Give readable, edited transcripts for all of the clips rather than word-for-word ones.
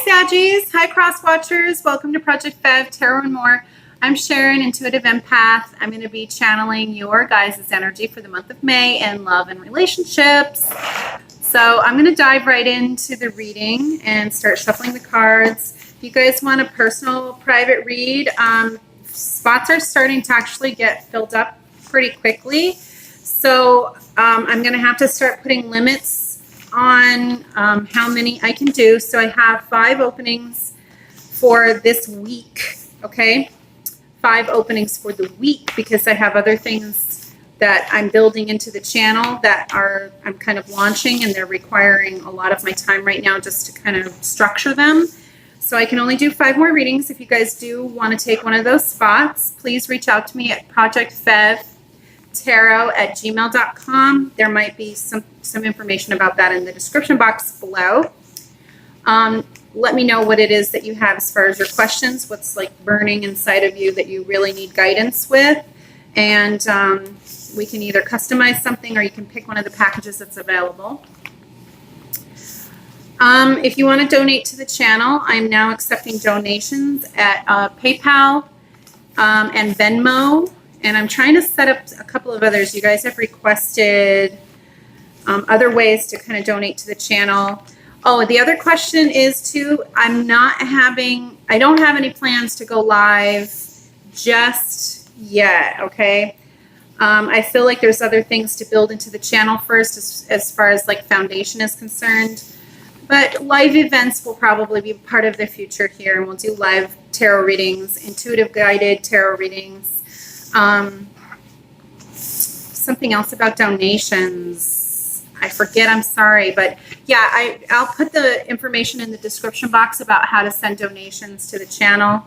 Saggies. Hi, Cross Watchers. Welcome to Project Fev, Tarot and More. I'm Sharon, Intuitive Empath. I'm going to be channeling your guys' energy for the month of May in love and relationships. So I'm going to dive right into the reading and start shuffling the cards. If you guys want a personal private read, spots are starting to actually get filled up pretty quickly. So I'm going to have to start putting limits on how many I can do. So I have 5 openings for this week, okay? 5 openings for the week because I have other things that I'm building into the channel that I'm kind of launching, and they're requiring a lot of my time right now just to kind of structure them. So I can only do 5 more readings. If you guys do want to take one of those spots, please reach out to me at ProjectFEVtarot@gmail.com. There might be some information about that in the description box below. Let me know what it is that you have as far as your questions, what's like burning inside of you that you really need guidance with. And we can either customize something or you can pick one of the packages that's available. If you want to donate to the channel, I'm now accepting donations at PayPal and Venmo. And I'm trying to set up a couple of others. You guys have requested other ways to kind of donate to the channel. Oh, the other question is too, I don't have any plans to go live just yet, okay? I feel like there's other things to build into the channel first as far as like foundation is concerned. But live events will probably be part of the future here, and we'll do live tarot readings, intuitive guided tarot readings. Something else about donations. I forget, I'm sorry, but yeah, I'll put the information in the description box about how to send donations to the channel.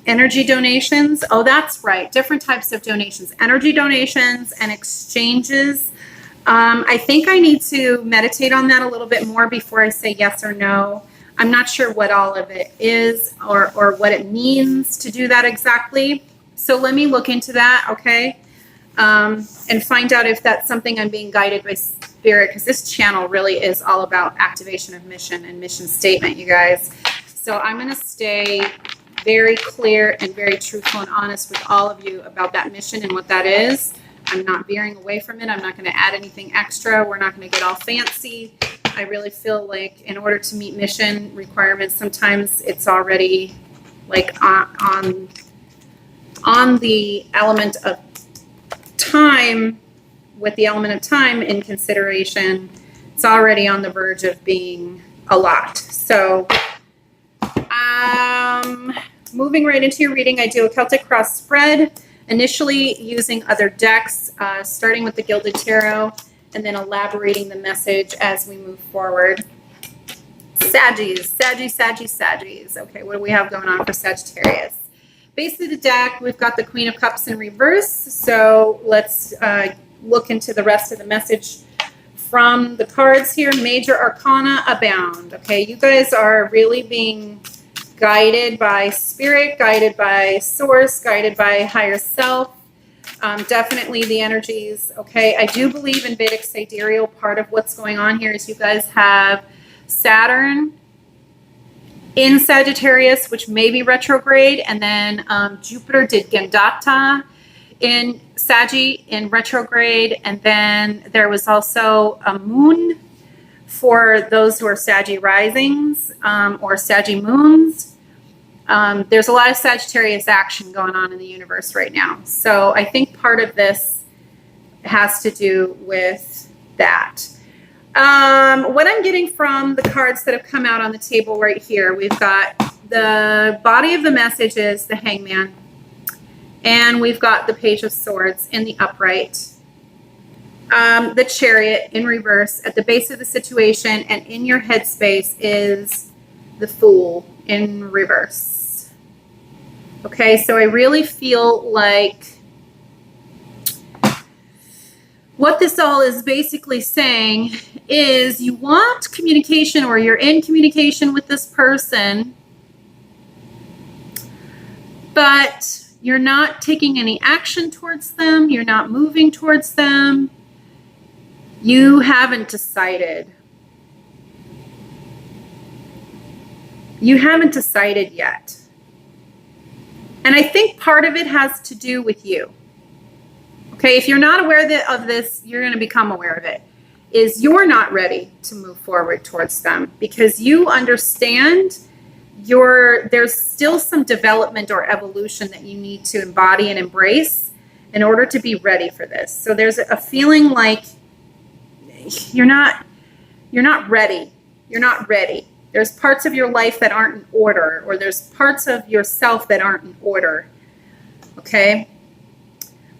Energy donations. Oh, that's right. Different types of donations. Energy donations and exchanges. I think I need to meditate on that a little bit more before I say yes or no. I'm not sure what all of it is or what it means to do that exactly. So let me look into that, okay? And find out if that's something I'm being guided by Spirit, because this channel really is all about activation of mission and mission statement, you guys. So I'm going to stay very clear and very truthful and honest with all of you about that mission and what that is. I'm not veering away from it. I'm not going to add anything extra. We're not going to get all fancy. I really feel like in order to meet mission requirements, sometimes it's already like on the element of time, with the element of time in consideration, it's already on the verge of being a lot. So moving right into your reading, I do a Celtic cross spread, initially using other decks, starting with the Gilded Tarot, and then elaborating the message as we move forward. Saggies. Okay, what do we have going on for Sagittarius? Base of the deck, we've got the Queen of Cups in reverse. So let's look into the rest of the message from the cards here. Major Arcana abound. Okay, you guys are really being guided by Spirit, guided by Source, guided by higher self. Definitely the energies. Okay, I do believe in Vedic sidereal. Part of what's going on here is you guys have Saturn in Sagittarius, which may be retrograde, and then Jupiter did Gandata in Saggy in retrograde, and then there was also a moon for those who are Saggy risings or Saggy moons. There's a lot of Sagittarius action going on in the universe right now. So I think part of this has to do with that. What I'm getting from the cards that have come out on the table right here, we've got the body of the message is the Hangman, and we've got the Page of Swords in the upright, the Chariot in reverse at the base of the situation, and in your headspace is the Fool in reverse. Okay, so I really feel like what this all is basically saying is you want communication, or you're in communication with this person, but you're not taking any action towards them. You're not moving towards them. You haven't decided. You haven't decided yet. And I think part of it has to do with you. Okay, if you're not aware of this, you're going to become aware of it. Is you're not ready to move forward towards them because you understand there's still some development or evolution that you need to embody and embrace in order to be ready for this. So there's a feeling like you're not ready. You're not ready. There's parts of your life that aren't in order, or there's parts of yourself that aren't in order. Okay?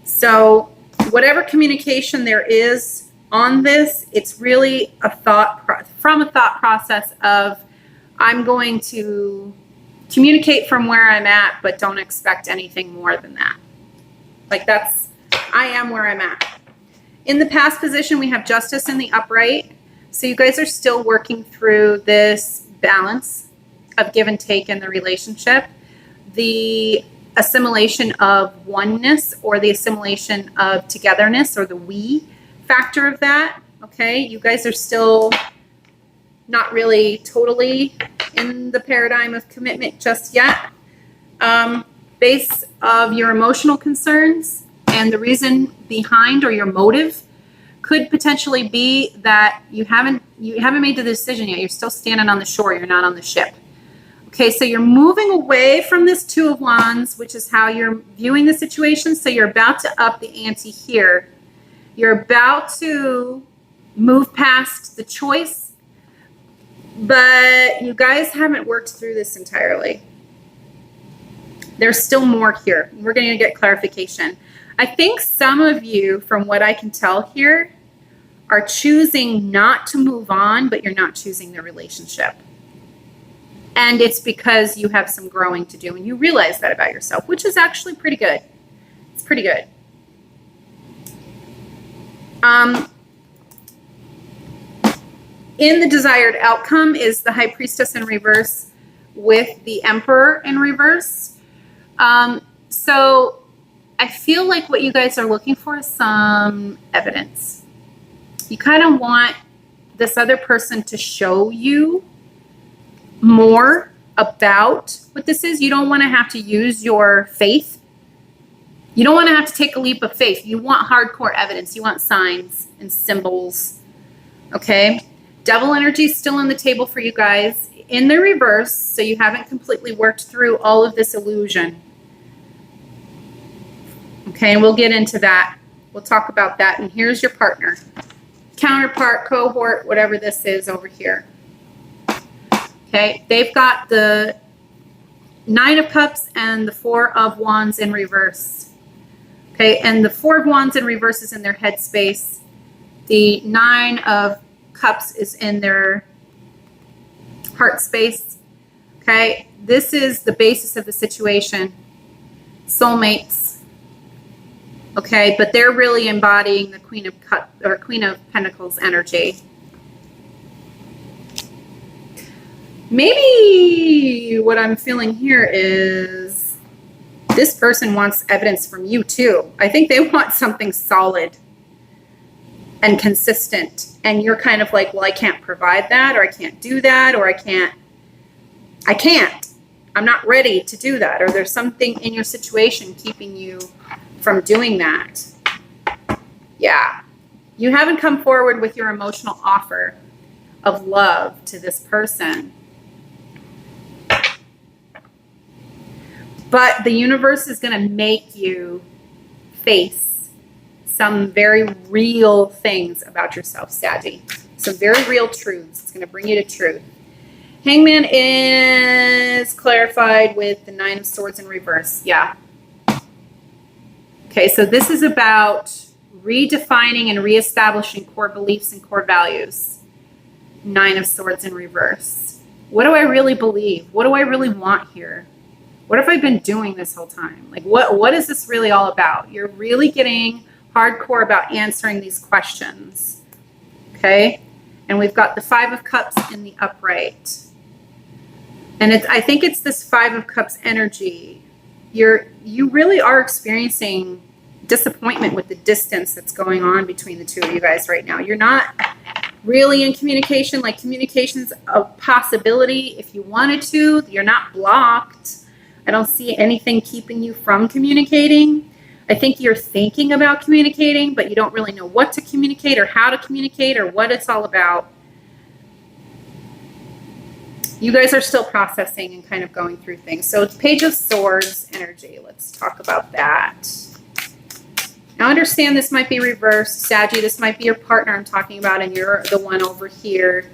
So whatever communication there is on this, it's really a thought process of, I'm going to communicate from where I'm at, but don't expect anything more than that. Like I am where I'm at. In the past position, we have Justice in the upright. So you guys are still working through this balance of give and take in the relationship. The assimilation of oneness, or the assimilation of togetherness, or the we factor of that. Okay, you guys are still not really totally in the paradigm of commitment just yet. Base of your emotional concerns and the reason behind, or your motive, could potentially be that you haven't made the decision yet. You're still standing on the shore. You're not on the ship. Okay, so you're moving away from this Two of Wands, which is how you're viewing the situation. So you're about to up the ante here. You're about to move past the choice, but you guys haven't worked through this entirely. There's still more here. We're going to get clarification. I think some of you, from what I can tell here, are choosing not to move on, but you're not choosing the relationship. And it's because you have some growing to do, and you realize that about yourself, which is actually pretty good. It's pretty good. In the desired outcome is the High Priestess in reverse with the Emperor in reverse. So I feel like what you guys are looking for is some evidence. You kind of want this other person to show you more about what this is. You don't want to have to use your faith. You don't want to have to take a leap of faith. You want hardcore evidence. You want signs and symbols. Okay? Devil energy is still on the table for you guys in the reverse, so you haven't completely worked through all of this illusion. Okay, and we'll get into that. We'll talk about that. And here's your partner, counterpart, cohort, whatever this is over here. Okay, they've got the Nine of Cups and the Four of Wands in reverse. Okay, and the Four of Wands in reverse is in their head space. The Nine of Cups is in their heart space. Okay, this is the basis of the situation. Soulmates. Okay, but they're really embodying the Queen of Pentacles energy. Maybe what I'm feeling here is this person wants evidence from you too. I think they want something solid and consistent. And you're kind of like, well, I can't provide that, or I can't do that, or I can't. I'm not ready to do that. Or there's something in your situation keeping you from doing that. Yeah. You haven't come forward with your emotional offer of love to this person. But the universe is going to make you face some very real things about yourself, Saggy. Some very real truths. It's going to bring you to truth. Hangman is clarified with the Nine of Swords in reverse. Yeah. Okay, so this is about redefining and reestablishing core beliefs and core values. Nine of Swords in reverse. What do I really believe? What do I really want here? What have I been doing this whole time? Like, what is this really all about? You're really getting hardcore about answering these questions. Okay? And we've got the Five of Cups in the upright. And I think it's this Five of Cups energy. You really are experiencing disappointment with the distance that's going on between the two of you guys right now. You're not really in communication, like communication's a possibility if you wanted to. You're not blocked. I don't see anything keeping you from communicating. I think you're thinking about communicating, but you don't really know what to communicate or how to communicate or what it's all about. You guys are still processing and kind of going through things. So Page of Swords energy. Let's talk about that. Now understand this might be reversed. Saggy, this might be your partner I'm talking about, and you're the one over here.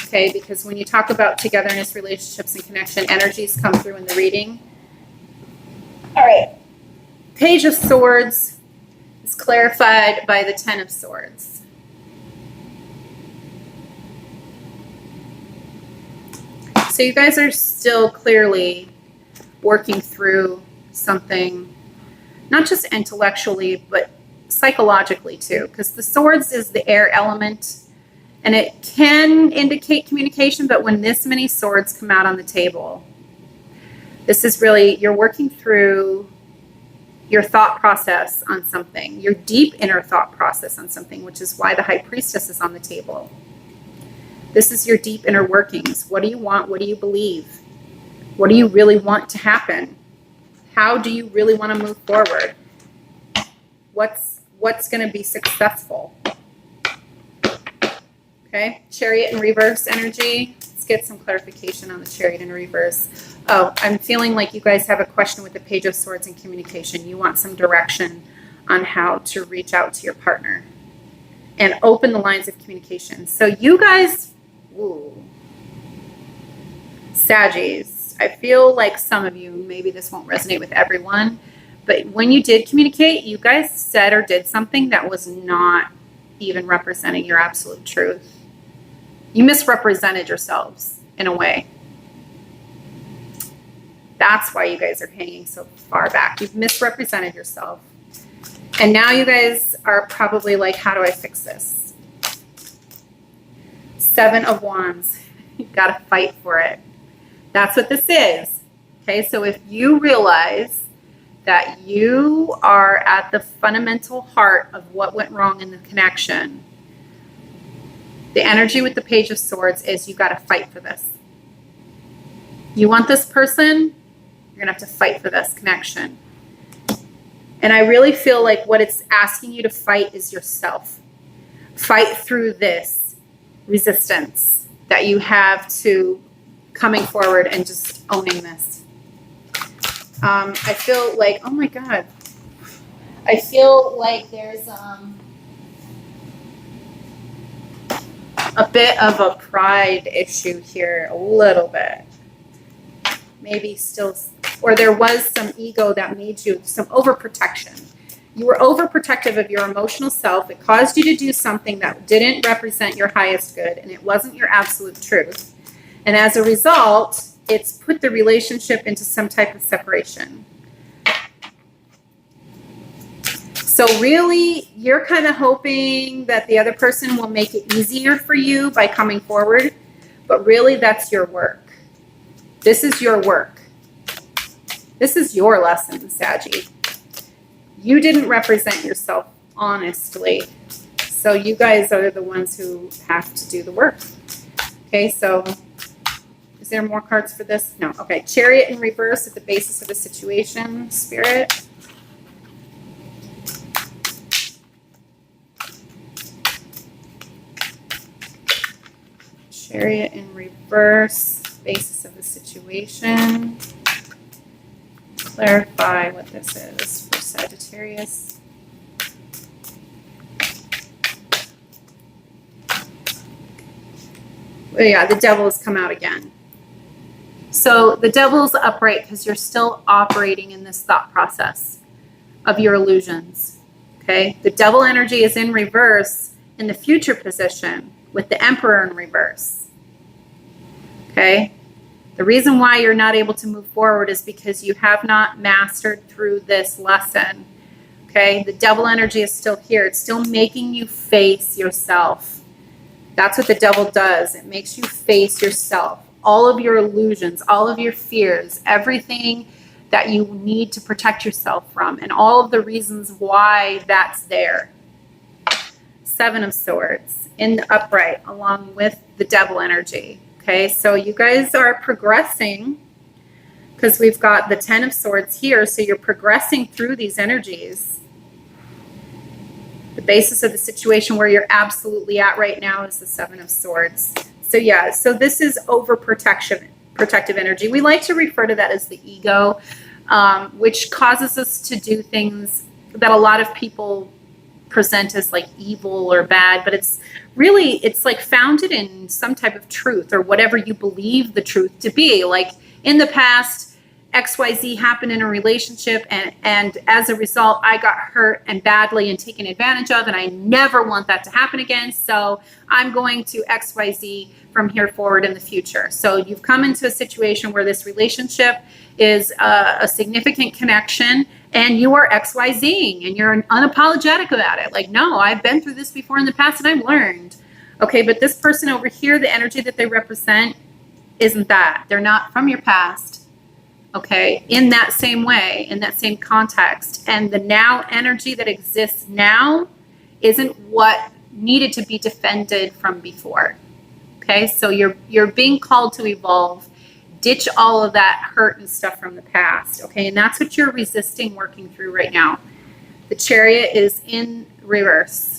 Okay, because when you talk about togetherness, relationships, and connection, energies come through in the reading. All right. Page of Swords is clarified by the Ten of Swords. So you guys are still clearly working through something, not just intellectually, but psychologically too, because the swords is the air element, and it can indicate communication, but when this many swords come out on the table, this is really, you're working through your thought process on something, your deep inner thought process on something, which is why the High Priestess is on the table. This is your deep inner workings. What do you want? What do you believe? What do you really want to happen? How do you really want to move forward? What's going to be successful? Okay, Chariot in reverse energy. Let's get some clarification on the Chariot in reverse. Oh, I'm feeling like you guys have a question with the Page of Swords and communication. You want some direction on how to reach out to your partner and open the lines of communication. So you guys, ooh, Saggies, I feel like some of you, maybe this won't resonate with everyone, but when you did communicate, you guys said or did something that was not even representing your absolute truth. You misrepresented yourselves in a way. That's why you guys are hanging so far back. You've misrepresented yourself. And now you guys are probably like, how do I fix this? Seven of Wands. You've got to fight for it. That's what this is. Okay, so if you realize that you are at the fundamental heart of what went wrong in the connection, the energy with the Page of Swords is you got to fight for this. You want this person, you're going to have to fight for this connection. And I really feel like what it's asking you to fight is yourself. Fight through this resistance that you have to coming forward and just owning this. I feel like, oh my God. I feel like there's a bit of a pride issue here, a little bit. Maybe still, or there was some ego that made you, some overprotection. You were overprotective of your emotional self. It caused you to do something that didn't represent your highest good, and it wasn't your absolute truth. And as a result, it's put the relationship into some type of separation. So really, you're kind of hoping that the other person will make it easier for you by coming forward, but really that's your work. This is your work. This is your lesson, Saggy. You didn't represent yourself honestly, so you guys are the ones who have to do the work. Okay, so is there more cards for this? No. Okay, Chariot in reverse at the basis of the situation, Spirit. Chariot in reverse, basis of the situation. Clarify what this is for Sagittarius. Oh yeah, the devil has come out again. So the devil's upright because you're still operating in this thought process of your illusions. Okay, the devil energy is in reverse in the future position with the Emperor in reverse. Okay, the reason why you're not able to move forward is because you have not mastered through this lesson. Okay, the devil energy is still here. It's still making you face yourself. That's what the devil does. It makes you face yourself. All of your illusions, all of your fears, everything that you need to protect yourself from, and all of the reasons why that's there. Seven of Swords in the upright along with the Devil energy. Okay, so you guys are progressing because we've got the Ten of Swords here. So you're progressing through these energies. The basis of the situation where you're absolutely at right now is the Seven of Swords. So yeah, so this is overprotective energy. We like to refer to that as the ego, which causes us to do things that a lot of people present as like evil or bad, but it's like founded in some type of truth or whatever you believe the truth to be. Like in the past, XYZ happened in a relationship, and as a result, I got hurt and badly and taken advantage of, and I never want that to happen again. So I'm going to XYZ from here forward in the future. So you've come into a situation where this relationship is a significant connection, and you are XYZing, and you're unapologetic about it. Like, no, I've been through this before in the past, and I've learned. Okay, but this person over here, the energy that they represent isn't that. They're not from your past. Okay, in that same way, in that same context. And the now energy that exists now isn't what needed to be defended from before. Okay, so you're being called to evolve, ditch all of that hurt and stuff from the past. Okay, and that's what you're resisting working through right now. The Chariot is in reverse.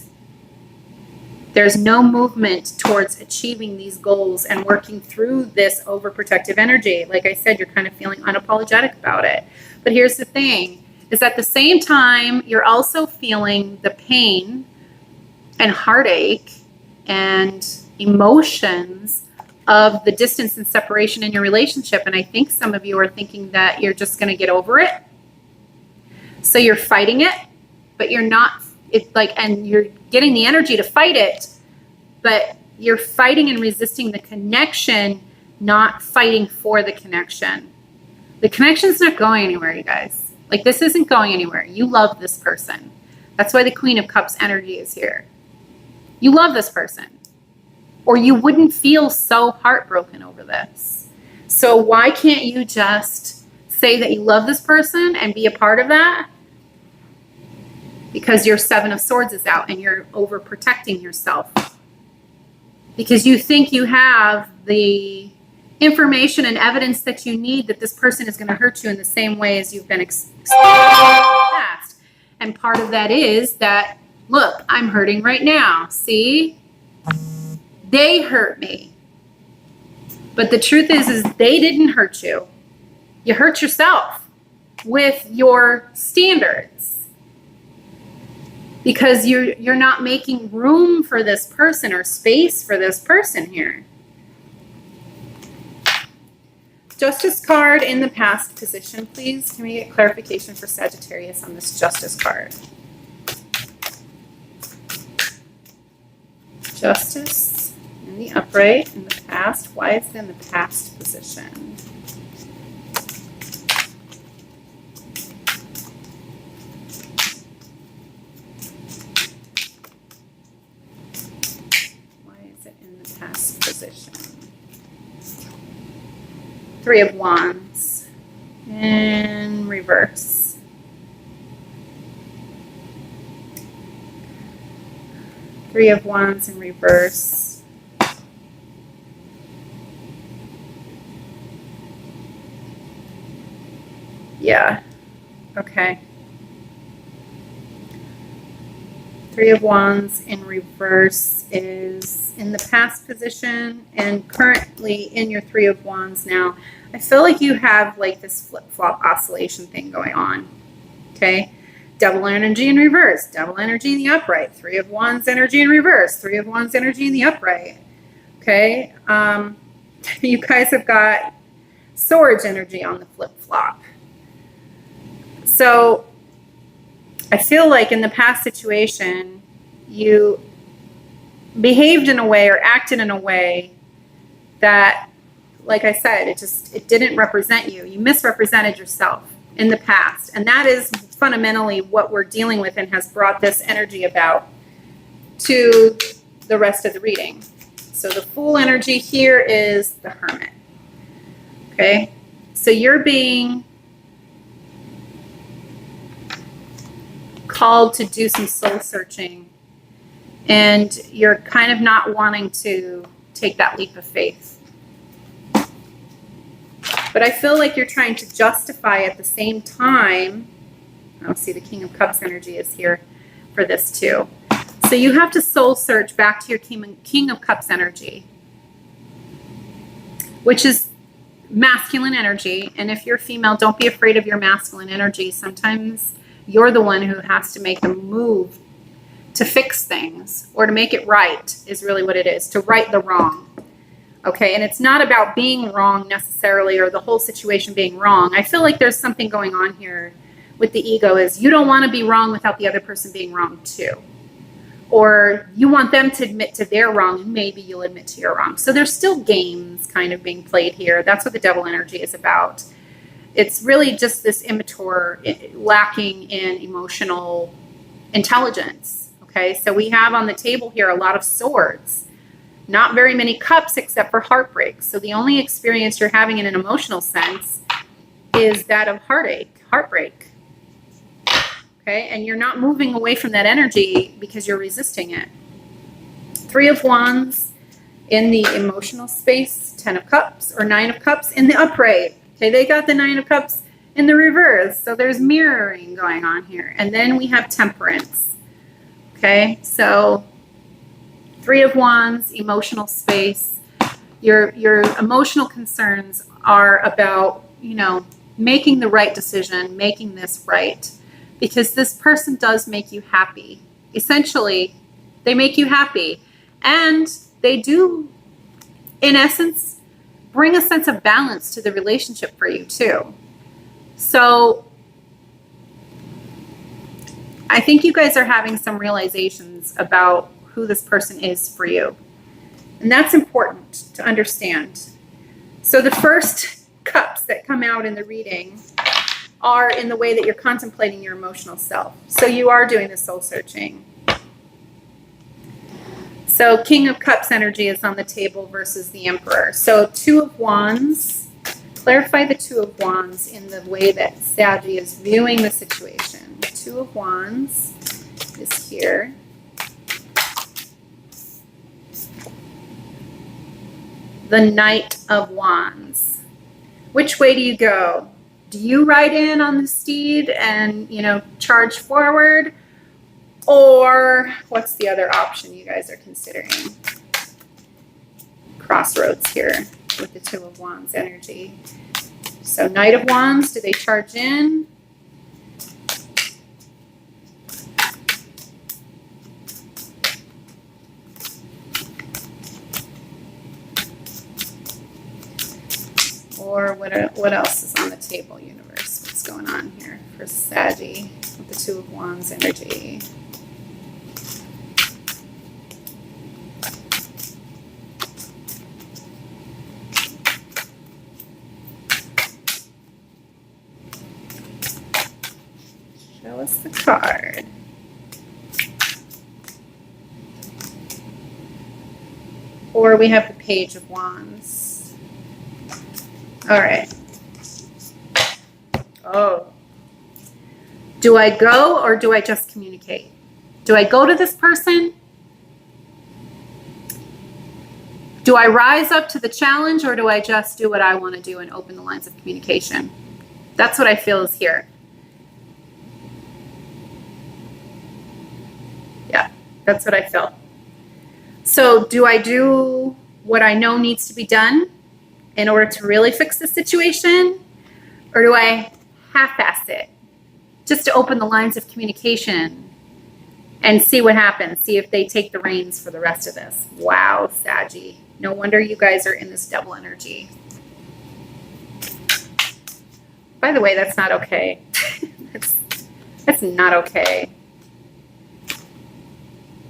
There's no movement towards achieving these goals and working through this overprotective energy. Like I said, you're kind of feeling unapologetic about it. But here's the thing, is at the same time, you're also feeling the pain and heartache and emotions of the distance and separation in your relationship. And I think some of you are thinking that you're just going to get over it. So you're fighting it, but you're not. It's like, and you're getting the energy to fight it, but you're fighting and resisting the connection, not fighting for the connection. The connection's not going anywhere, you guys. Like, this isn't going anywhere. You love this person. That's why the Queen of Cups energy is here. You love this person, or you wouldn't feel so heartbroken over this. So why can't you just say that you love this person and be a part of that? Because your Seven of Swords is out and you're overprotecting yourself. Because you think you have the information and evidence that you need that this person is going to hurt you in the same way as you've been experiencing in the past. And part of that is that, look, I'm hurting right now. See? They hurt me. But the truth is they didn't hurt you. You hurt yourself with your standards. Because you're not making room for this person or space for this person here. Justice card in the past position, please. Can we get clarification for Sagittarius on this Justice card? Justice in the upright in the past. Why is it in the past position? Position. Three of Wands in reverse. Three of Wands in reverse. Yeah. Okay. Three of Wands in reverse is in the past position, and currently in your Three of Wands now. I feel like you have like this flip-flop oscillation thing going on. Okay? Devil energy in reverse, Devil energy in the upright, Three of Wands energy in reverse, Three of Wands energy in the upright. Okay? You guys have got Swords energy on the flip-flop. So I feel like in the past situation, you behaved in a way or acted in a way that, like I said, it didn't represent you. You misrepresented yourself in the past. And that is fundamentally what we're dealing with and has brought this energy about to the rest of the reading. So the Fool energy here is the Hermit. Okay? So you're being called to do some soul searching And you're kind of not wanting to take that leap of faith. But I feel like you're trying to justify at the same time. Oh, see, the King of Cups energy is here for this too. So you have to soul search back to your King of Cups energy, which is masculine energy. And if you're female, don't be afraid of your masculine energy. Sometimes you're the one who has to make the move to fix things or to make it right, is really what it is, to right the wrong. Okay, and it's not about being wrong necessarily, or the whole situation being wrong. I feel like there's something going on here with the ego, is you don't want to be wrong without the other person being wrong too. Or you want them to admit to their wrong, and maybe you'll admit to your wrong. So there's still games kind of being played here. That's what the devil energy is about. It's really just this immature, lacking in emotional intelligence. Okay, so we have on the table here a lot of swords. Not very many cups except for heartbreak. So the only experience you're having in an emotional sense is that of heartbreak. Okay, and you're not moving away from that energy because you're resisting it. 3 of Wands in the emotional space, 10 of Cups or 9 of Cups in the upright. Okay, they got the 9 of Cups in the reverse. So there's mirroring going on here. And then we have Temperance. Okay, so 3 of Wands, emotional space. Your emotional concerns are about, you know, making the right decision, making this right. Because this person does make you happy. Essentially, they make you happy. And they do, in essence, bring a sense of balance to the relationship for you too. So I think you guys are having some realizations about who this person is for you. And that's important to understand. So the first cups that come out in the reading are in the way that you're contemplating your emotional self. So you are doing the soul searching. So King of Cups energy is on the table versus the Emperor. So 2 of Wands, clarify the 2 of Wands in the way that Saggy is viewing the situation. 2 of Wands is here. The Knight of Wands. Which way do you go? Do you ride in on the steed and, you know, charge forward? Or what's the other option you guys are considering? Crossroads here with the 2 of Wands energy. So Knight of Wands, do they charge in? Or what else is on the table, universe? What's going on here for Saggy with the 2 of Wands energy? Show us the card. Or we have the Page of Wands. All right. Oh. Do I go or do I just communicate? Do I go to this person? Do I rise up to the challenge or do I just do what I want to do and open the lines of communication? That's what I feel is here. Yeah, that's what I feel. So do I do what I know needs to be done in order to really fix the situation? Or do I half-ass it just to open the lines of communication and see what happens? See if they take the reins for the rest of this. Wow, Saggy. No wonder you guys are in this devil energy. By the way, that's not okay. That's not okay.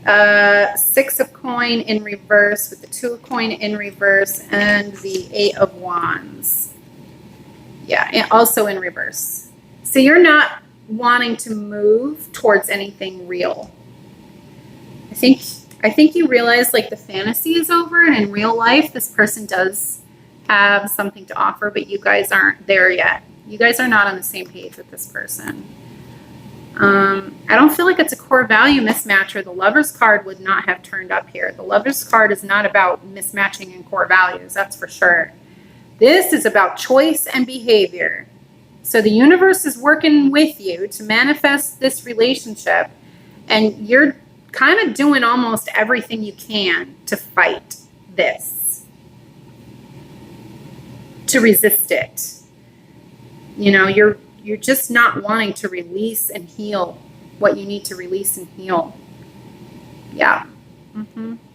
6 of coin in reverse with the 2 of coin in reverse and the 8 of wands. Yeah, and also in reverse. So you're not wanting to move towards anything real. I think you realize like the fantasy is over, and in real life this person does have something to offer, but you guys aren't there yet. You guys are not on the same page with this person. I don't feel like it's a core value mismatch, or the Lover's card would not have turned up here. The Lover's card is not about mismatching in core values, that's for sure. This is about choice and behavior. So the universe is working with you to manifest this relationship, and you're kind of doing almost everything you can to fight this, to resist it. You know, you're just not wanting to release and heal what you need to release and heal. Yeah.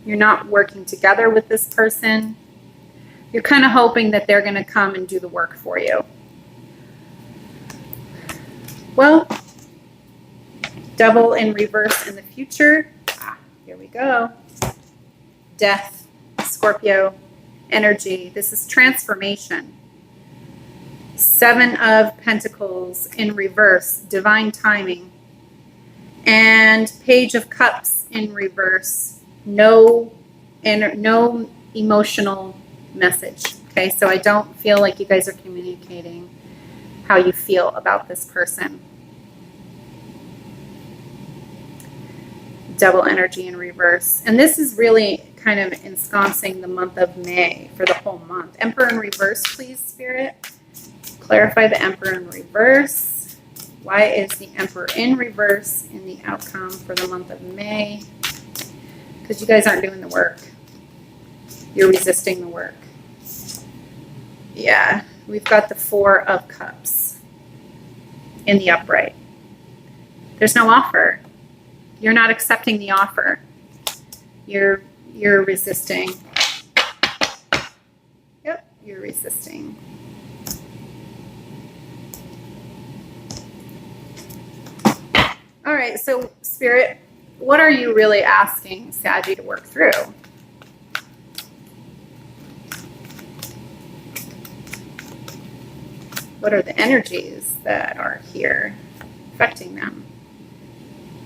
You're not working together with this person. You're kind of hoping that they're going to come and do the work for you. Well, Devil in reverse in the future. Here we go. Death, Scorpio energy. This is transformation. 7 of Pentacles in reverse, divine timing. And Page of Cups in reverse, no emotional message. Okay, so I don't feel like you guys are communicating how you feel about this person. Devil energy in reverse. And this is really kind of ensconcing the month of May for the whole month. Emperor in reverse, please, Spirit. Clarify the Emperor in reverse. Why is the Emperor in reverse in the outcome for the month of May? Because you guys aren't doing the work. You're resisting the work. Yeah, we've got the 4 of Cups in the upright. There's no offer. You're not accepting the offer. You're resisting. Yep, you're resisting. All right, so Spirit, what are you really asking Saggy to work through? What are the energies that are here affecting them?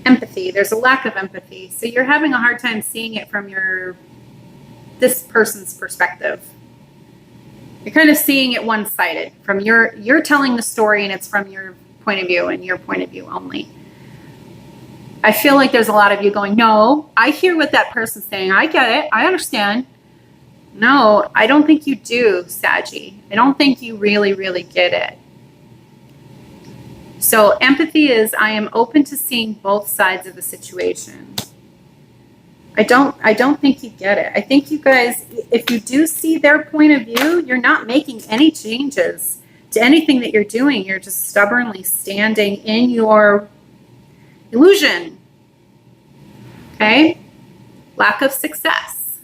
Empathy. There's a lack of empathy. So you're having a hard time seeing it from this person's perspective. You're kind of seeing it one-sided. From you're telling the story and it's from your point of view and your point of view only. I feel like there's a lot of you going, no, I hear what that person's saying. I get it. I understand. No, I don't think you do, Saggy. I don't think you really, really get it. So empathy is, I am open to seeing both sides of the situation. I don't think you get it. I think you guys, if you do see their point of view, you're not making any changes to anything that you're doing. You're just stubbornly standing in your illusion. Okay? Lack of success.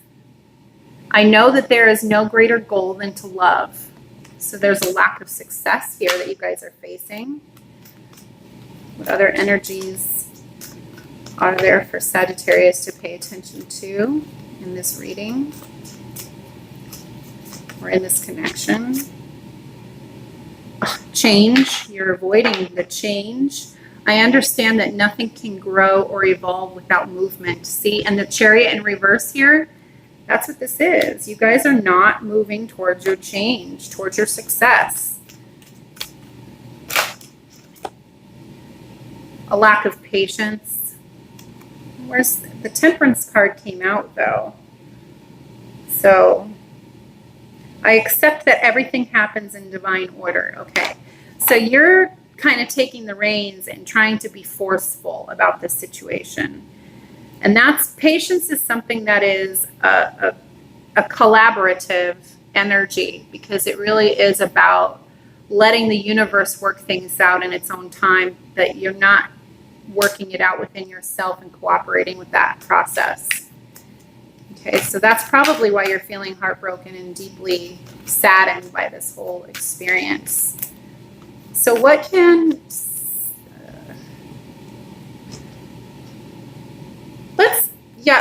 I know that there is no greater goal than to love. So there's a lack of success here that you guys are facing. What other energies are there for Sagittarius to pay attention to in this reading or in this connection? Change. You're avoiding the change. I understand that nothing can grow or evolve without movement. See, and the Chariot in reverse here, that's what this is. You guys are not moving towards your change, towards your success. A lack of patience. Where's the Temperance card came out though? So I accept that everything happens in divine order. Okay. So you're kind of taking the reins and trying to be forceful about this situation. And that's, patience is something that is a collaborative energy, because it really is about letting the universe work things out in its own time, that you're not working it out within yourself and cooperating with that process. Okay, so that's probably why you're feeling heartbroken and deeply saddened by this whole experience. So what can...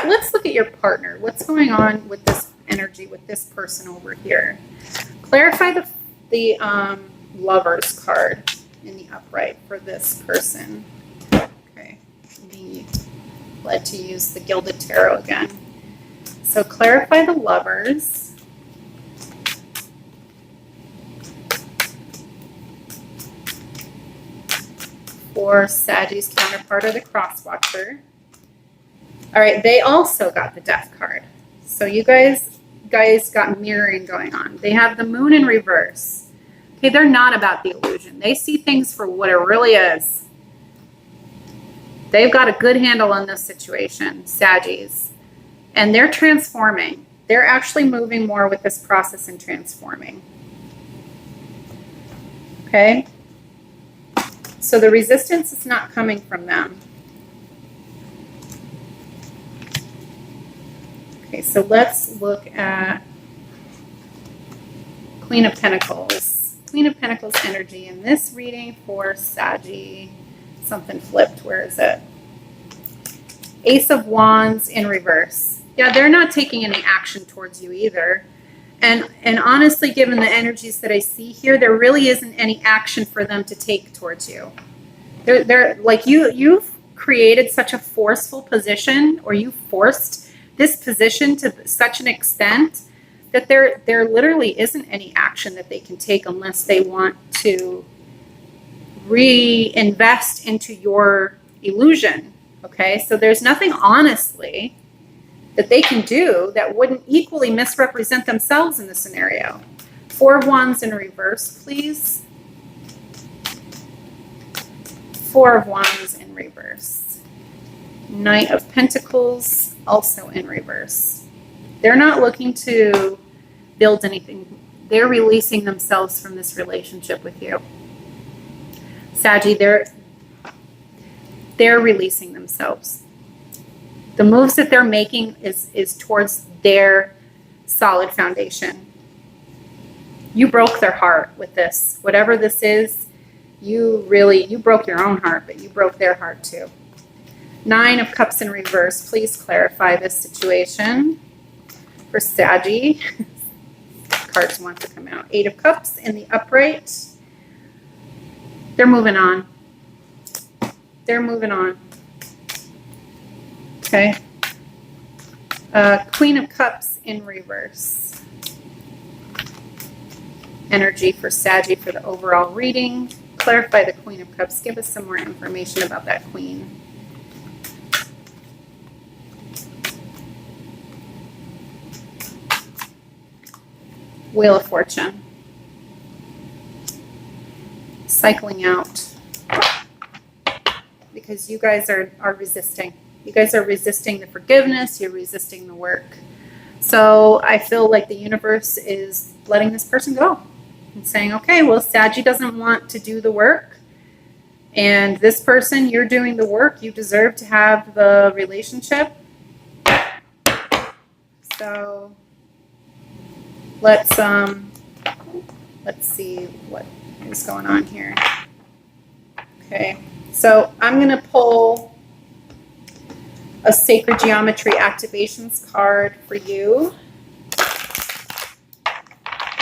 let's look at your partner. What's going on with this energy, with this person over here? Clarify the Lover's card in the upright for this person. Okay, I'm being led to use the Gilded Tarot again. So clarify the Lovers. for Sagittarius counterpart or the cross watcher. All right, they also got the Death card. So you guys got mirroring going on. They have the Moon in reverse. Okay, they're not about the illusion. They see things for what it really is. They've got a good handle on this situation, Saggies. And they're transforming. They're actually moving more with this process and transforming. Okay? So the resistance is not coming from them. Okay, so let's look at Queen of Pentacles. Queen of Pentacles energy in this reading for Saggy. Something flipped. Where is it? Ace of Wands in reverse. Yeah, they're not taking any action towards you either. And honestly, given the energies that I see here, there really isn't any action for them to take towards you. They're like you've created such a forceful position, or you forced this position to such an extent that there literally isn't any action that they can take unless they want to reinvest into your illusion. Okay, so there's nothing honestly that they can do that wouldn't equally misrepresent themselves in the scenario. Four of Wands in reverse, please. Four of Wands in reverse. Knight of Pentacles also in reverse. They're not looking to build anything. They're releasing themselves from this relationship with you. Saggy, they're releasing themselves. The moves that they're making is towards their solid foundation. You broke their heart with this. Whatever this is, you broke your own heart, but you broke their heart too. Nine of Cups in reverse. Please clarify this situation for Saggy. Cards want to come out. Eight of Cups in the upright. They're moving on. They're moving on. Okay. Queen of Cups in reverse. Energy for Saggy for the overall reading. Clarify the Queen of Cups. Give us some more information about that Queen. Wheel of Fortune. Cycling out. Because you guys are resisting. You guys are resisting the forgiveness. You're resisting the work. So I feel like the universe is letting this person go and saying, okay, well, Saggy doesn't want to do the work. And this person, you're doing the work. You deserve to have the relationship. So let's see what is going on here. Okay, so I'm going to pull a Sacred Geometry Activations card for you.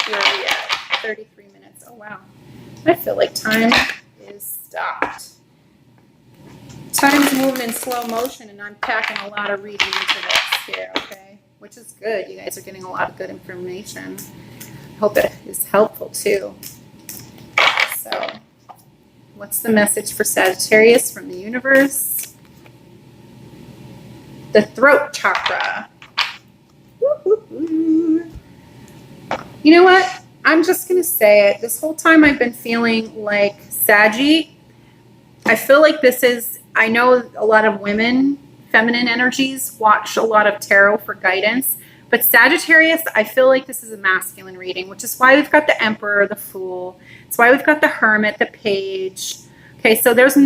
Where are we at? 33 minutes. Oh, wow. I feel like time is stopped. Time's moving in slow motion, and I'm packing a lot of reading into this here, okay? Which is good. You guys are getting a lot of good information. I hope it is helpful, too. So, what's the message for Sagittarius from the universe? The throat chakra. Woo-hoo-hoo. You know what? I'm just going to say it. This whole time I've been feeling like Saggy. I feel like this is, I know a lot of women, feminine energies, watch a lot of tarot for guidance. But Sagittarius, I feel like this is a masculine reading, which is why we've got the Emperor, the Fool. It's why we've got the Hermit, the Page. Okay, so there's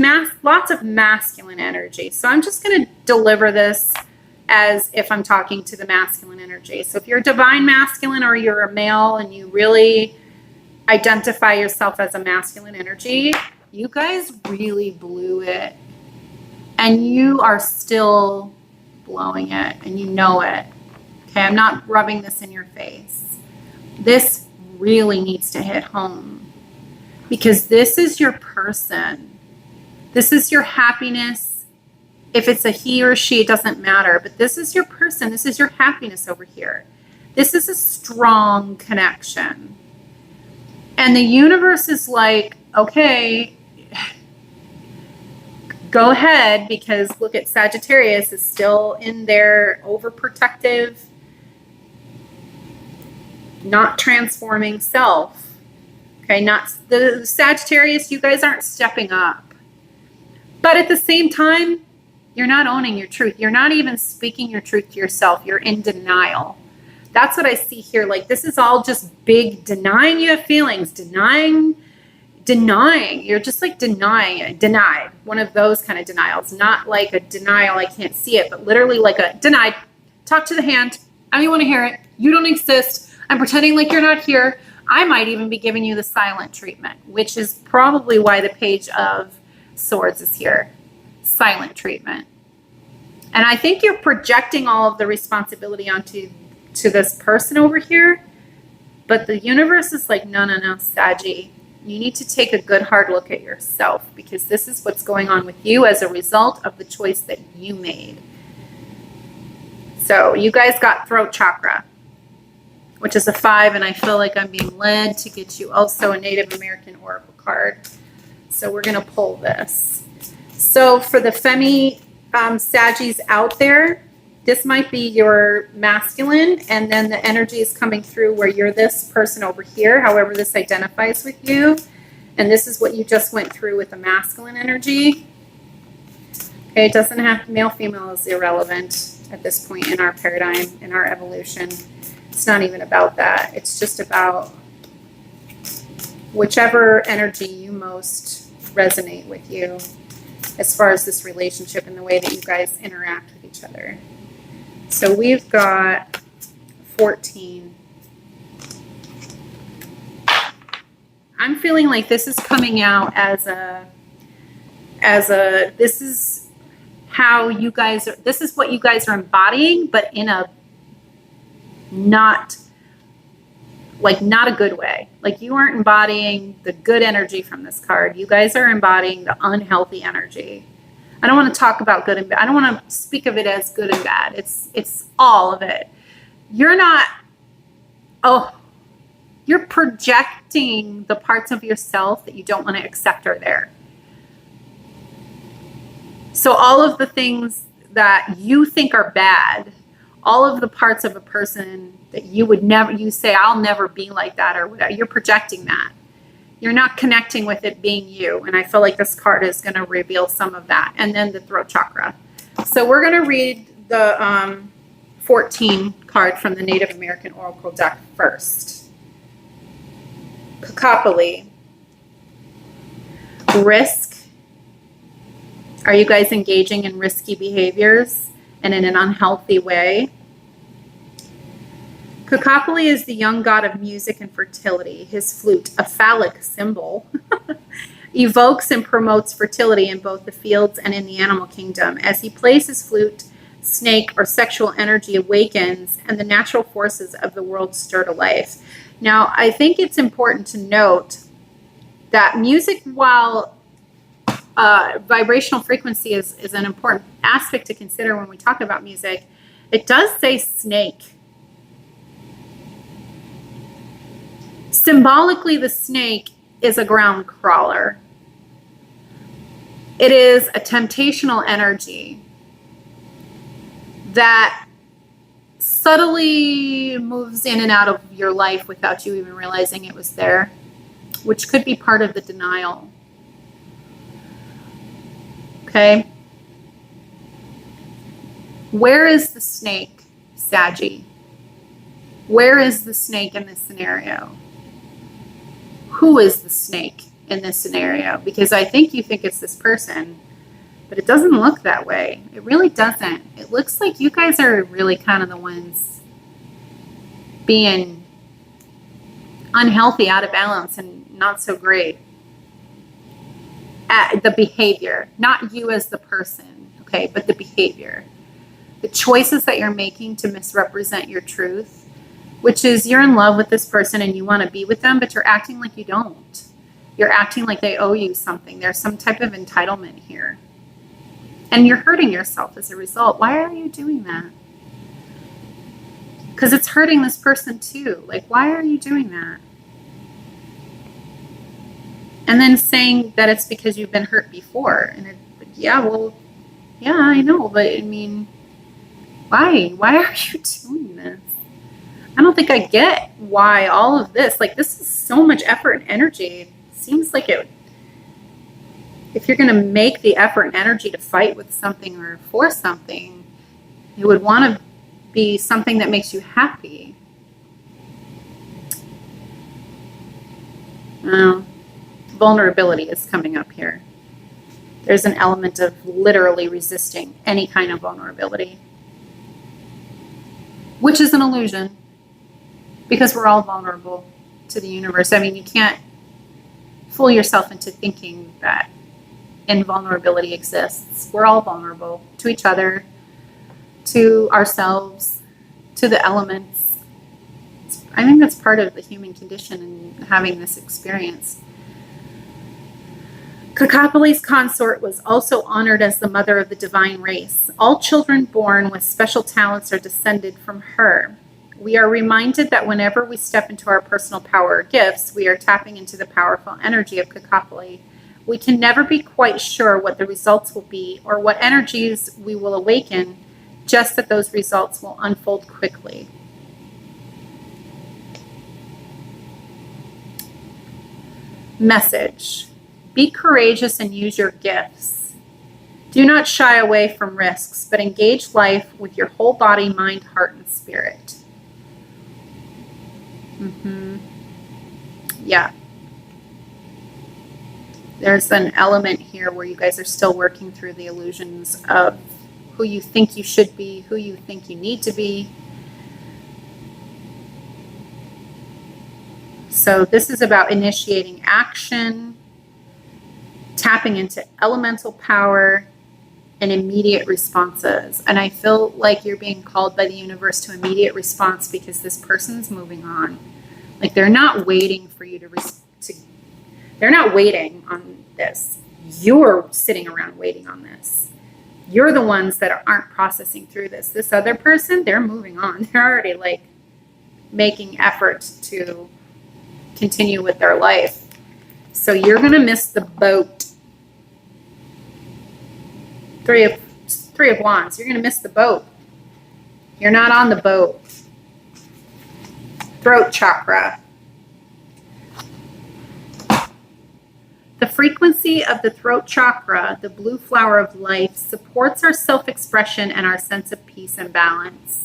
lots of masculine energy. So I'm just going to deliver this as if I'm talking to the masculine energy. So if you're a divine masculine or you're a male and you really identify yourself as a masculine energy, you guys really blew it. And you are still blowing it, and you know it. Okay, I'm not rubbing this in your face. This really needs to hit home because this is your person. This is your happiness. If it's a he or she, it doesn't matter, but this is your person. This is your happiness over here. This is a strong connection. And the universe is like, okay, go ahead, because look at Sagittarius is still in their overprotective, not transforming self. Okay, not the Sagittarius, you guys aren't stepping up. But at the same time, you're not owning your truth. You're not even speaking your truth to yourself. You're in denial. That's what I see here. Like, this is all just big denying you have feelings, denying. You're just like denying it, denied. One of those kind of denials, not like a denial, I can't see it, but literally like a denied. Talk to the hand. I don't want to hear it. You don't exist. I'm pretending like you're not here. I might even be giving you the silent treatment, which is probably why the Page of Swords is here. Silent treatment. And I think you're projecting all of the responsibility onto this person over here. But the universe is like, no, Saggy. You need to take a good hard look at yourself, because this is what's going on with you as a result of the choice that you made. So you guys got throat chakra, which is a 5, and I feel like I'm being led to get you also a Native American Oracle card. So we're going to pull this. So for the Femi Saggies out there, this might be your masculine, and then the energy is coming through where you're this person over here, however this identifies with you. And this is what you just went through with the masculine energy. Okay, it doesn't have male, female is irrelevant at this point in our paradigm, in our evolution. It's not even about that. It's just about whichever energy you most resonate with you as far as this relationship and the way that you guys interact with each other. So we've got 14. I'm feeling like this is coming out as a, this is how you guys are, this is what you guys are embodying, but in a not a good way. Like, you aren't embodying the good energy from this card. You guys are embodying the unhealthy energy. I don't want to talk about good and bad. I don't want to speak of it as good and bad. It's all of it. You're not, you're projecting the parts of yourself that you don't want to accept are there. So all of the things that you think are bad, all of the parts of a person that you would never, you say, I'll never be like that or whatever, you're projecting that. You're not connecting with it being you. And I feel like this card is going to reveal some of that. And then the throat chakra. So we're going to read the 14 card from the Native American Oracle deck first. Kakapali. Risk. Are you guys engaging in risky behaviors and in an unhealthy way? Kakapali is the young god of music and fertility. His flute, a phallic symbol, evokes and promotes fertility in both the fields and in the animal kingdom. As he plays his flute, snake or sexual energy awakens and the natural forces of the world stir to life. Now, I think it's important to note that music, while vibrational frequency is an important aspect to consider when we talk about music, it does say snake. Symbolically, the snake is a ground crawler. It is a temptational energy that subtly moves in and out of your life without you even realizing it was there, which could be part of the denial. Okay? Where is the snake, Saggy? Where is the snake in this scenario? Who is the snake in this scenario? Because I think you think it's this person, but it doesn't look that way. It really doesn't. It looks like you guys are really kind of the ones being unhealthy, out of balance, and not so great at the behavior. Not you as the person, okay, but the behavior. The choices that you're making to misrepresent your truth, which is you're in love with this person and you want to be with them, but you're acting like you don't. You're acting like they owe you something. There's some type of entitlement here. And you're hurting yourself as a result. Why are you doing that? Because it's hurting this person too. Like, why are you doing that? And then saying that it's because you've been hurt before. And Yeah, well, yeah, I know, but I mean, why? Why are you doing this? I don't think I get why all of this. Like, this is so much effort and energy. It seems like it, if you're going to make the effort and energy to fight with something or for something, you would want to be something that makes you happy. Vulnerability is coming up here. There's an element of literally resisting any kind of vulnerability, which is an illusion because we're all vulnerable to the universe. I mean, you can't fool yourself into thinking that invulnerability exists. We're all vulnerable to each other, to ourselves, to the elements. I think that's part of the human condition and having this experience. Cacopoly's consort was also honored as the mother of the divine race. All children born with special talents are descended from her. We are reminded that whenever we step into our personal power or gifts, we are tapping into the powerful energy of Cacopoly. We can never be quite sure what the results will be or what energies we will awaken, just that those results will unfold quickly. Message. Be courageous and use your gifts. Do not shy away from risks, but engage life with your whole body, mind, heart, and spirit. Yeah. There's an element here where you guys are still working through the illusions of who you think you should be, who you think you need to be. So this is about initiating action, tapping into elemental power, and immediate responses. And I feel like you're being called by the universe to immediate response because this person's moving on. Like, they're not waiting for you to they're not waiting on this. You're sitting around waiting on this. You're the ones that aren't processing through this. This other person, they're moving on. They're already like making effort to continue with their life. So you're going to miss the boat. Three of Wands. You're going to miss the boat. You're not on the boat. Throat chakra. The frequency of the throat chakra, the blue flower of life, supports our self-expression and our sense of peace and balance.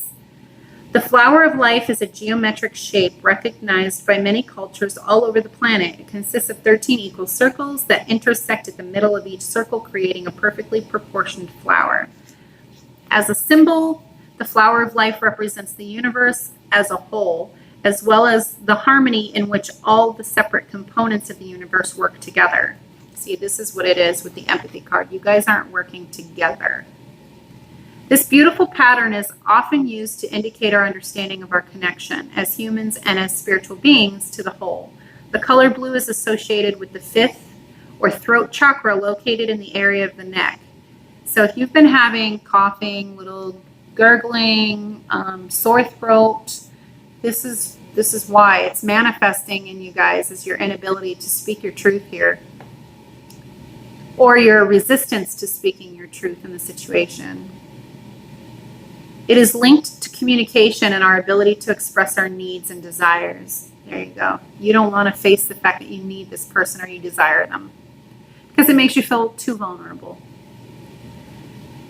The flower of life is a geometric shape recognized by many cultures all over the planet. It consists of 13 equal circles that intersect at the middle of each circle, creating a perfectly proportioned flower. As a symbol, the flower of life represents the universe as a whole, as well as the harmony in which all the separate components of the universe work together. See, this is what it is with the empathy card. You guys aren't working together. This beautiful pattern is often used to indicate our understanding of our connection as humans and as spiritual beings to the whole. The color blue is associated with the fifth or throat chakra located in the area of the neck. So if you've been having coughing, little gurgling, sore throat, this is why it's manifesting in you guys as your inability to speak your truth here, or your resistance to speaking your truth in the situation. It is linked to communication and our ability to express our needs and desires. There you go. You don't want to face the fact that you need this person or you desire them because it makes you feel too vulnerable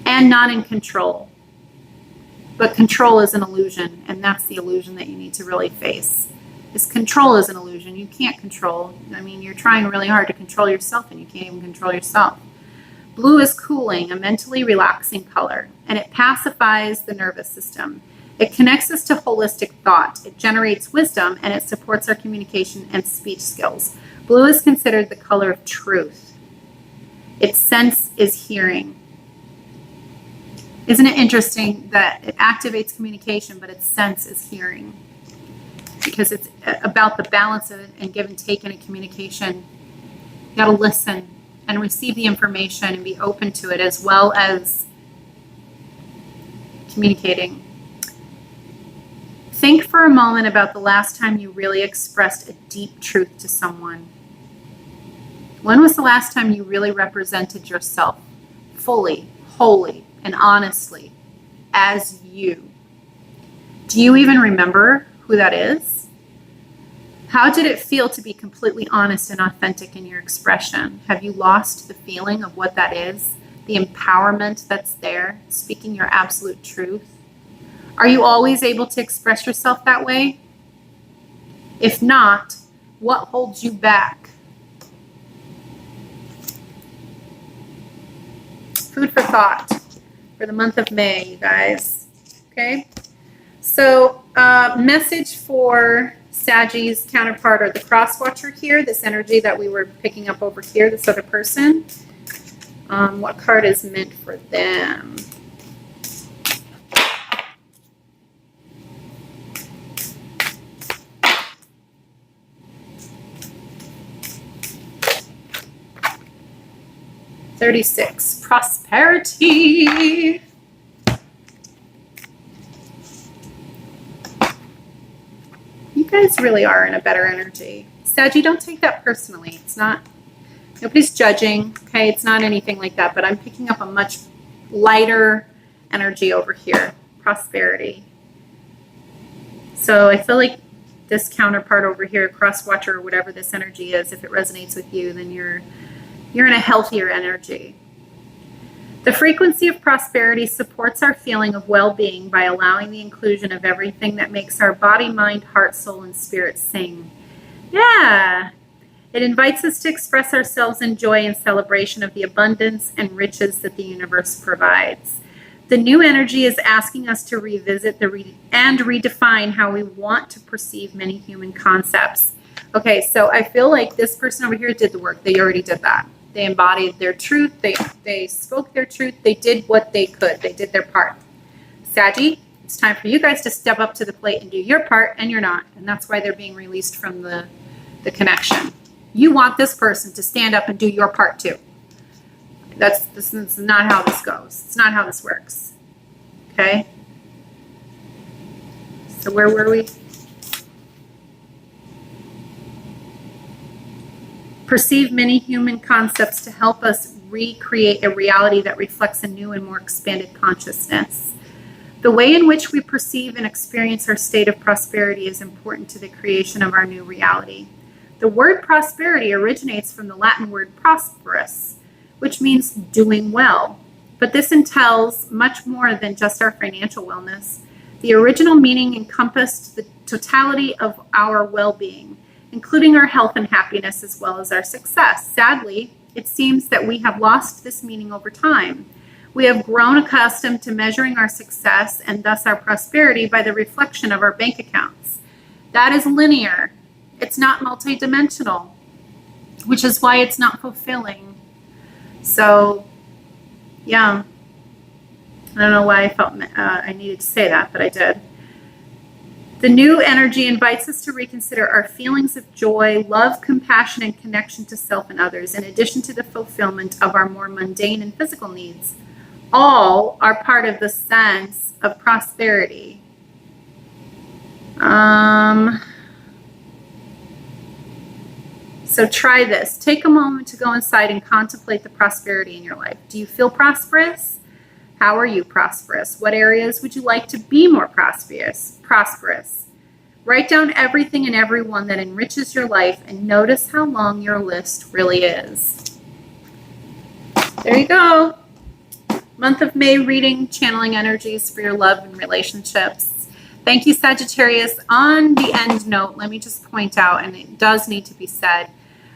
and not in control. But control is an illusion, and that's the illusion that you need to really face. Is control is an illusion. You can't control. I mean, you're trying really hard to control yourself, and you can't even control yourself. Blue is cooling, a mentally relaxing color, and it pacifies the nervous system. It connects us to holistic thought. It generates wisdom, and it supports our communication and speech skills. Blue is considered the color of truth. Its sense is hearing. Isn't it interesting that it activates communication, but its sense is hearing? Because it's about the balance of it and give and take in a communication. You got to listen and receive the information and be open to it, as well as communicating. Think for a moment about the last time you really expressed a deep truth to someone. When was the last time you really represented yourself fully, wholly, and honestly as you. Do you even remember who that is? How did it feel to be completely honest and authentic in your expression? Have you lost the feeling of what that is? The empowerment that's there, speaking your absolute truth? Are you always able to express yourself that way? If not, what holds you back? Food for thought for the month of May, you guys. Okay? So, message for Sagi's counterpart or the cross watcher here, this energy that we were picking up over here, this other person. What card is meant for them? $36, prosperity. You guys really are in a better energy. Saggy, don't take that personally. It's not, nobody's judging, okay? It's not anything like that, but I'm picking up a much lighter energy over here, prosperity. So I feel like this counterpart over here, cross watcher or whatever this energy is, if it resonates with you, then you're in a healthier energy. The frequency of prosperity supports our feeling of well-being by allowing the inclusion of everything that makes our body, mind, heart, soul, and spirit sing. Yeah. It invites us to express ourselves in joy and celebration of the abundance and riches that the universe provides. The new energy is asking us to revisit and redefine how we want to perceive many human concepts. Okay, so I feel like this person over here did the work. They already did that. They embodied their truth. They spoke their truth. They did what they could. They did their part. Saggy, it's time for you guys to step up to the plate and do your part, and you're not. And that's why they're being released from the connection. You want this person to stand up and do your part too. This is not how this goes. It's not how this works. Okay? So where were we? Perceive many human concepts to help us recreate a reality that reflects a new and more expanded consciousness. The way in which we perceive and experience our state of prosperity is important to the creation of our new reality. The word prosperity originates from the Latin word prosperous, which means doing well. But this entails much more than just our financial wellness. The original meaning encompassed the totality of our well-being, including our health and happiness as well as our success. Sadly, it seems that we have lost this meaning over time. We have grown accustomed to measuring our success and thus our prosperity by the reflection of our bank accounts. That is linear. It's not multidimensional, which is why it's not fulfilling. So, yeah. I don't know why I felt I needed to say that, but I did. The new energy invites us to reconsider our feelings of joy, love, compassion, and connection to self and others, in addition to the fulfillment of our more mundane and physical needs. All are part of the sense of prosperity. So try this. Take a moment to go inside and contemplate the prosperity in your life. Do you feel prosperous? How are you prosperous? What areas would you like to be more prosperous? Write down everything and everyone that enriches your life and notice how long your list really is. There you go. Month of May reading, channeling energies for your love and relationships. Thank you, Sagittarius. On the end note, let me just point out, and it does need to be said,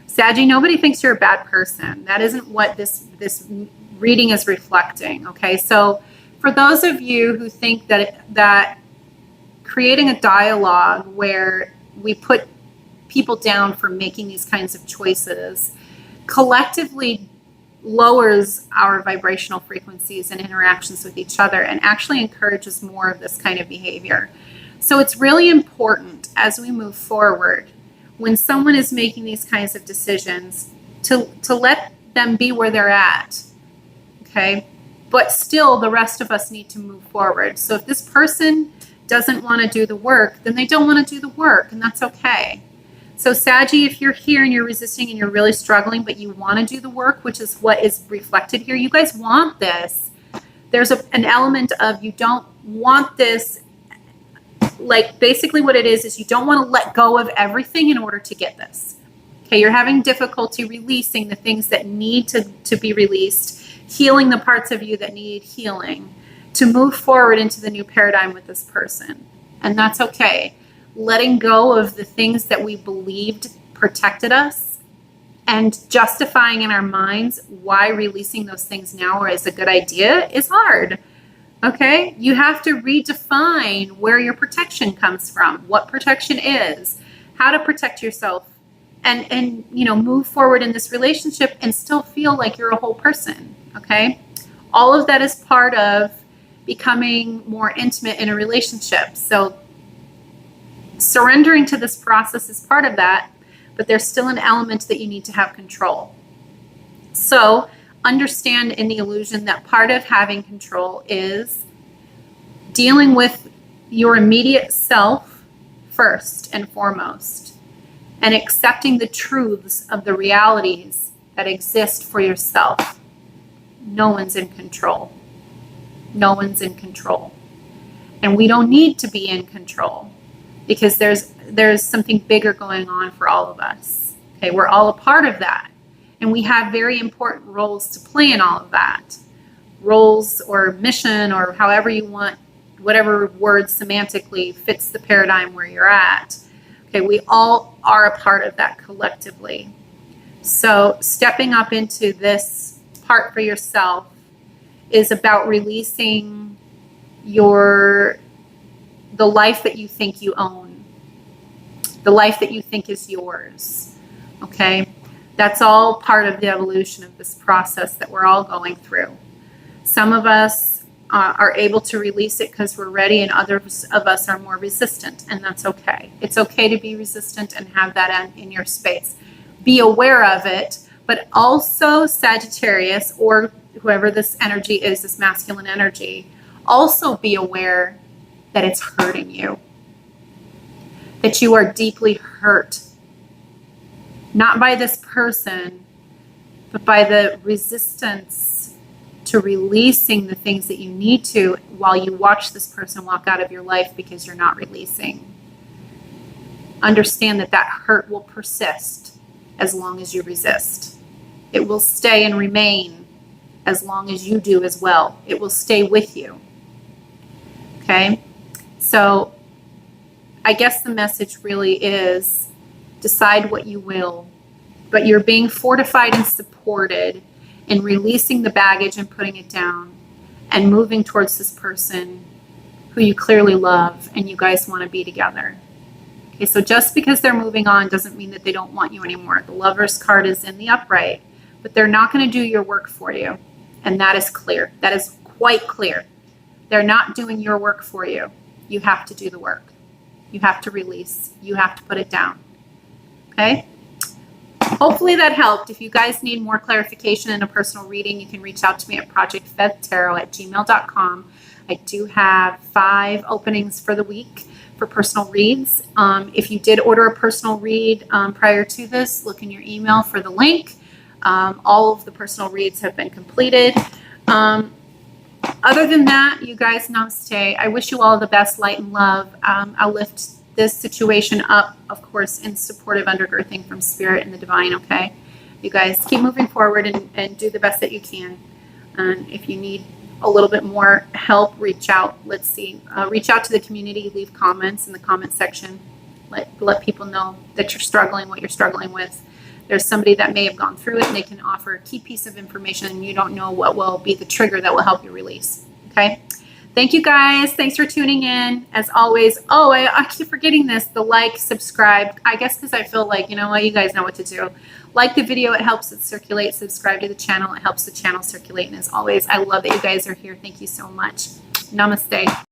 Saggy, nobody thinks you're a bad person. That isn't what this reading is reflecting, okay? So for those of you who think that creating a dialogue where we put people down for making these kinds of choices collectively lowers our vibrational frequencies and interactions with each other and actually encourages more of this kind of behavior. So it's really important as we move forward, when someone is making these kinds of decisions, to let them be where they're at, okay? But still, the rest of us need to move forward. So if this person doesn't want to do the work, then they don't want to do the work, and that's okay. So Saggy, if you're here and you're resisting and you're really struggling, but you want to do the work, which is what is reflected here, you guys want this. There's an element of you don't want this. Like basically what it is you don't want to let go of everything in order to get this. Okay, you're having difficulty releasing the things that need to be released, healing the parts of you that need healing to move forward into the new paradigm with this person. And that's okay. Letting go of the things that we believed protected us and justifying in our minds why releasing those things now is a good idea is hard. Okay, you have to redefine where your protection comes from, what protection is, how to protect yourself, and you know, move forward in this relationship and still feel like you're a whole person. Okay, all of that is part of becoming more intimate in a relationship. So surrendering to this process is part of that, but there's still an element that you need to have control. So understand in the illusion that part of having control is dealing with your immediate self first and foremost, and accepting the truths of the realities that exist for yourself. No one's in control. No one's in control. And we don't need to be in control because there's something bigger going on for all of us. Okay, we're all a part of that. And we have very important roles to play in all of that. Roles or mission or however you want, whatever word semantically fits the paradigm where you're at. Okay, we all are a part of that collectively. So stepping up into this part for yourself is about releasing the life that you think you own, the life that you think is yours. Okay, that's all part of the evolution of this process that we're all going through. Some of us are able to release it because we're ready, and others of us are more resistant, and that's okay. It's okay to be resistant and have that in your space. Be aware of it, but also Sagittarius, or whoever this energy is, this masculine energy, also be aware that it's hurting you, that you are deeply hurt, not by this person, but by the resistance to releasing the things that you need to while you watch this person walk out of your life because you're not releasing. Understand that that hurt will persist as long as you resist. It will stay and remain as long as you do as well. It will stay with you. Okay? So I guess the message really is decide what you will, but you're being fortified and supported in releasing the baggage and putting it down and moving towards this person who you clearly love and you guys want to be together. Okay, so just because they're moving on doesn't mean that they don't want you anymore. The Lover's card is in the upright, but they're not going to do your work for you. And that is clear. That is quite clear. They're not doing your work for you. You have to do the work. You have to release. You have to put it down. Okay? Hopefully that helped. If you guys need more clarification and a personal reading, you can reach out to me at ProjectFEVtarot@gmail.com. I do have 5 openings for the week for personal reads. If you did order a personal read prior to this, look in your email for the link. All of the personal reads have been completed. Other than that, you guys, namaste. I wish you all the best light and love. I'll lift this situation up, of course, in supportive undergirding from Spirit and the Divine, okay? You guys keep moving forward and do the best that you can. And if you need a little bit more help, reach out. Let's see. Reach out to the community. Leave comments in the comment section. Let people know that you're struggling, what you're struggling with. There's somebody that may have gone through it and they can offer a key piece of information and you don't know what will be the trigger that will help you release. Okay? Thank you guys. Thanks for tuning in. As always, I keep forgetting this, the like, subscribe. I guess because I feel like, you know what, you guys know what to do. Like the video, it helps it circulate. Subscribe to the channel, it helps the channel circulate. And as always, I love that you guys are here. Thank you so much. Namaste.